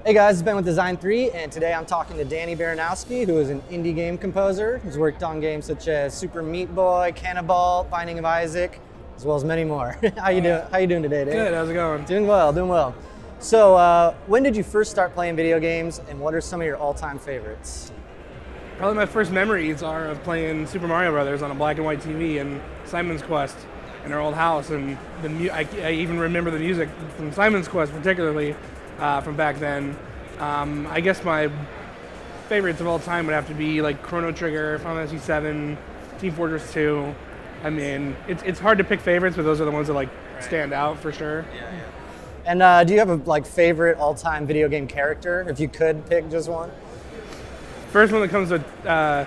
Hey guys, it's Ben with Design 3, and today I'm talking to Danny Baranowsky, who is an indie game composer. He's worked on games such as Super Meat Boy, Cannonball, Binding of Isaac, as well as many more. How you doing today, Danny? Good, how's it going? Doing well, doing well. So, when did you first start playing video games, and what are some of your all-time favorites? Probably my first memories are of playing Super Mario Brothers on a black and white TV in Simon's Quest in our old house, and I even remember the music from Simon's Quest particularly from back then. I guess my favorites of all time would have to be like Chrono Trigger, Final Fantasy 7, Team Fortress 2. I mean, it's hard to pick favorites, but those are the ones that like stand out for sure. Yeah. And do you have a favorite all-time video game character, if you could pick just one? First one that comes to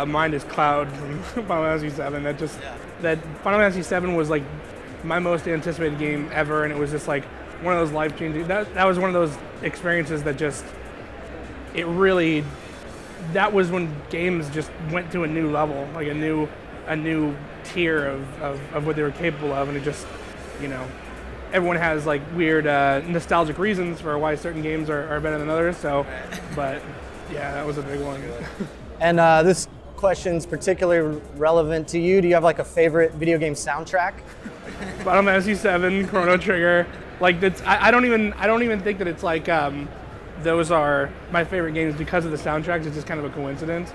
mind is Cloud from Final Fantasy 7. That Final Fantasy 7 was like my most anticipated game ever, and it was just like one of those life-changing. That was one of those experiences that just that was when games just went to a new level, like a new tier of what they were capable of, and it just, everyone has like weird nostalgic reasons for why certain games are better than others. So, but yeah, that was a big one. And this question's particularly relevant to you. Do you have like a favorite video game soundtrack? Final Fantasy 7, Chrono Trigger, like that's. I don't even think that it's like those are my favorite games because of the soundtracks. It's just kind of a coincidence.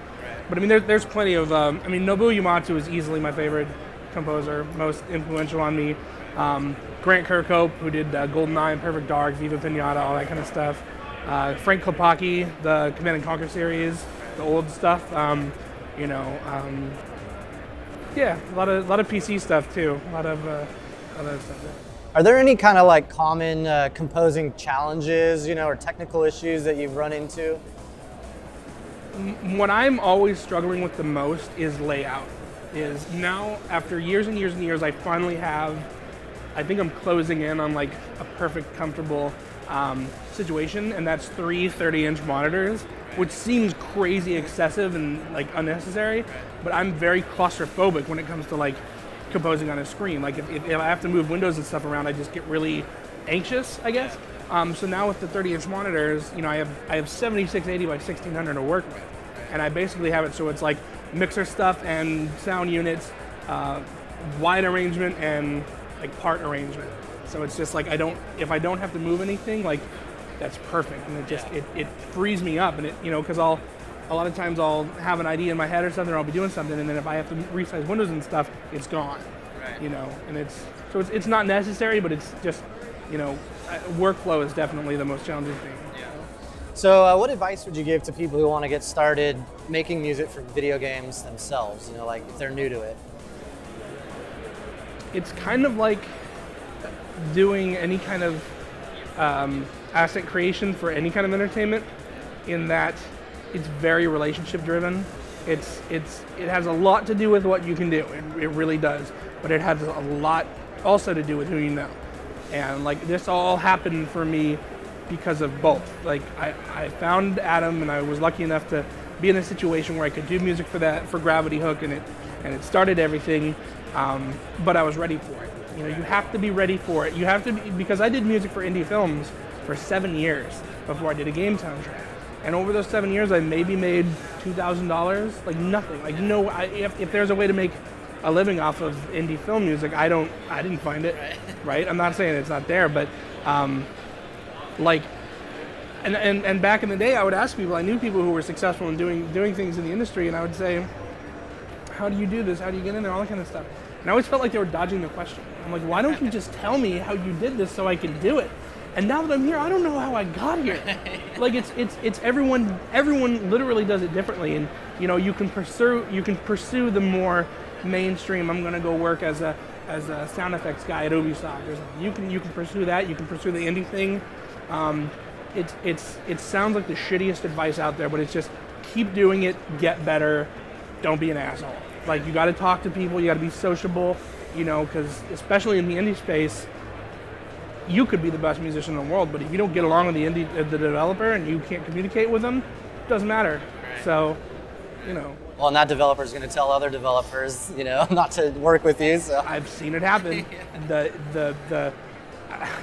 But I mean, there's plenty of. Nobuo Uematsu is easily my favorite composer, most influential on me. Grant Kirkhope, who did GoldenEye, Perfect Dark, Viva Pinata, all that kind of stuff. Frank Klepacki, the Command & Conquer series, the old stuff. Yeah, a lot of PC stuff too. A lot of stuff. Yeah. Are there any kind of like common composing challenges, or technical issues that you've run into? What I'm always struggling with the most is layout. Is now, after years and years and years, I finally have, I think I'm closing in on like a perfect, comfortable situation, and that's 3 30-inch monitors, which seems crazy excessive and like unnecessary, but I'm very claustrophobic when it comes to like composing on a screen. Like if I have to move windows and stuff around, I just get really anxious, I guess. So now with the 30-inch monitors, I have 7680 by 1600 to work with, and I basically have it so it's like mixer stuff and sound units, wide arrangement and like part arrangement. So it's just like if I don't have to move anything, like that's perfect, and it frees me up, and because a lot of times I'll have an idea in my head or something, or I'll be doing something, and then if I have to resize windows and stuff, it's gone. Right. And it's not necessary, but it's just workflow is definitely the most challenging thing. Yeah. So what advice would you give to people who want to get started making music for video games themselves? Like if they're new to it. It's kind of like doing any kind of asset creation for any kind of entertainment, in that it's very relationship driven. It has a lot to do with what you can do. It really does, but it has a lot also to do with who you know. And like this all happened for me because of both. Like I found Adam, and I was lucky enough to be in a situation where I could do music for Gravity Hook, and it started everything. But I was ready for it. You have to be ready for it. You have to be, because I did music for indie films for 7 years before I did a game soundtrack. And over those 7 years, I maybe made $2,000, like nothing. Like if there's a way to make a living off of indie film music, I didn't find it. Right? I'm not saying it's not there, but and back in the day, I would ask people. I knew people who were successful in doing things in the industry, and I would say, how do you do this? How do you get in there? All that kind of stuff. And I always felt like they were dodging the question. I'm like, why don't you just tell me how you did this so I can do it? And now that I'm here, I don't know how I got here. Like it's everyone literally does it differently, and you can pursue the more mainstream. I'm gonna go work as a sound effects guy at Ubisoft or something. You can pursue that. You can pursue the indie thing. It sounds like the shittiest advice out there, but it's just keep doing it, get better, don't be an asshole. Like you got to talk to people, you got to be sociable, because especially in the indie space, you could be the best musician in the world, but if you don't get along with the developer and you can't communicate with them, it doesn't matter. Right. So, Well, and that developer is going to tell other developers, not to work with you. So I've seen it happen.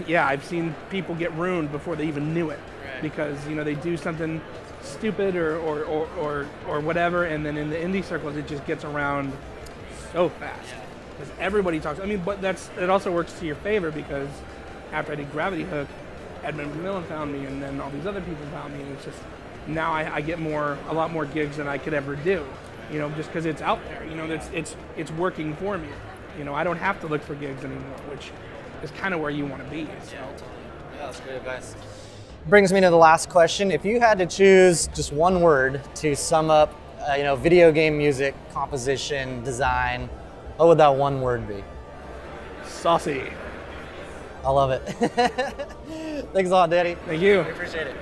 I've seen people get ruined before they even knew it. because they do something stupid or whatever, and then in the indie circles it just gets around so fast because everybody talks. I mean, but it also works to your favor because after I did Gravity Hook, Edmund McMillan found me, and then all these other people found me, and it's just now I get a lot more gigs than I could ever do, just because it's out there. It's working for me. I don't have to look for gigs anymore, which is kind of where you want to be. So. Yeah, that's great advice. Brings me to the last question. If you had to choose just one word to sum up, video game music, composition, design, what would that one word be? Saucy. I love it. Thanks a lot, Danny. Thank you. I appreciate it.